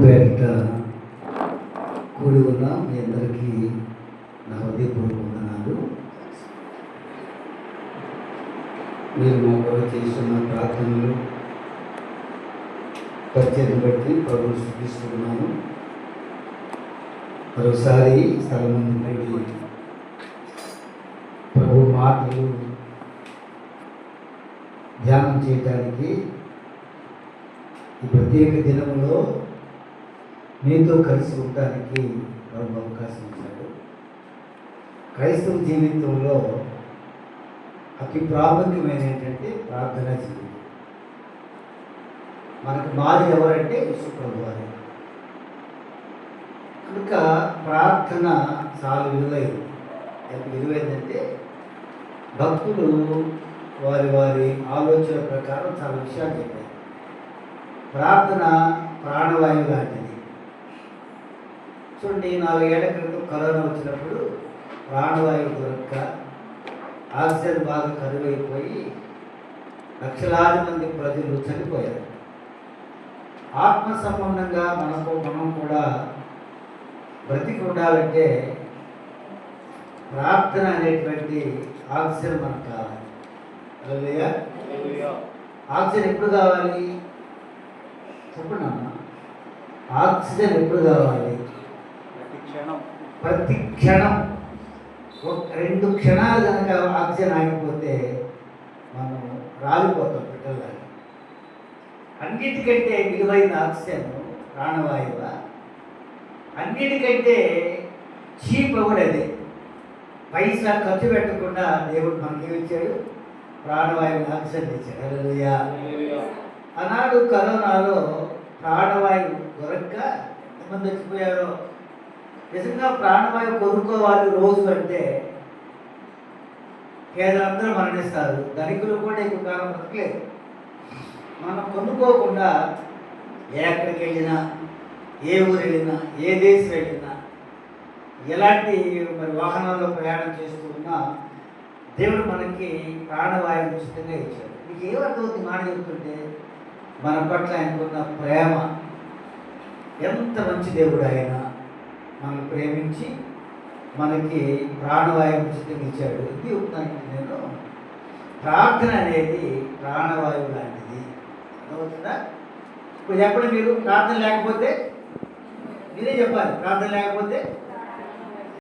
పేరిట కూడి ఉన్న మీ అందరికీ నా హృదయపూర్వక వందనాలు. మీరు మా కొరకు చేస్తున్న ప్రార్థనలు పరిచయం బట్టి ప్రభువు స్తుతిస్తున్నాను. మరోసారి స్థలం ప్రభు మాటలు ధ్యానం చేయడానికి ఈ ప్రత్యేక దినంలో మీతో కలిసి ఉండడానికి ప్రభు అవకాశం ఇచ్చాడు. క్రైస్తవ జీవితంలో అతి ప్రాముఖ్యమైన ఏంటంటే ప్రార్థనా జీవితం. మనకు మాది ఎవరంటే యేసు ప్రభు వారు. కనుక ప్రార్థన చాలా విలువైంది. ఎంత విలువైందంటే భక్తులు వారి వారి ఆలోచన ప్రకారం చాలా విషయాలు చెప్పారు. ప్రార్థన ప్రాణవాయువు లాంటిది. చూడండి, 4 ఏళ్ల క్రితం కరోనా వచ్చినప్పుడు ప్రాణవాయువు దొరక్క ఆక్సిజన్ బాగా కరువైపోయి లక్షలాది మంది ప్రజలు చనిపోయారు. ఆత్మ సంబంధంగా మనం కూడా బ్రతికి ఉండాలంటే ప్రార్థన అనేటువంటి ఆక్సిజన్ మనకు కావాలి. హల్లెలూయా. ఆక్సిజన్ ఎప్పుడు కావాలి చెప్పండి అమ్మా. ఆక్సిజన్ ఎప్పుడు కావాలి? ప్రతి క్షణం. 2 క్షణాలు కనుక ఆక్సిజన్ ఆగిపోతే మనం రాలిపోతాం బిడ్డలాగా. అన్నిటికంటే విలువైన ఆక్సిజన్ ప్రాణవాయువ. అన్నిటికంటే చీప్ కూడా అదే. పైసా ఖర్చు పెట్టకుండా దేవుడు మనకి ఇచ్చాడు, ప్రాణవాయువు ఆక్సిజన్ ఇచ్చాడు. హల్లెలూయా. ఆనాడు కరోనాలో ప్రాణవాయువు దొరక్క ఎంతమంది చచ్చిపోయారో. నిజంగా ప్రాణవాయువు కొనుక్కోవాలి రోజు అంటే పేదలందరూ మరణిస్తారు, ధనికులు కూడా ఎక్కువ కాలం బ్రతకలేదు. మనం కొనుక్కోకుండా ఎక్కడికి వెళ్ళినా, ఏ ఊరు వెళ్ళినా, ఏ దేశం వెళ్ళినా, ఎలాంటి వాహనాల్లో ప్రయాణం చేస్తూ ఉన్నా దేవుడు మనకి ప్రాణవాయువు ఉచితంగా ఇచ్చాడు. మీకు ఏమర్థమవుతుంది మాట చెప్తుంటే? మన పట్ల ఆయనకున్న ప్రేమ. ఎంత మంచి దేవుడు ఆయన. మనల్ని ప్రేమించి మనకి ప్రాణవాయువు ఉచితంగా ఇచ్చాడు. ఇది చెప్తాను నేను. ప్రార్థన అనేది ప్రాణవాయువు లాంటిది. అర్థమవుతుందా? ఇప్పుడు చెప్పండి, మీరు ప్రార్థన లేకపోతే మీరే చెప్పాలి. ప్రార్థన లేకపోతే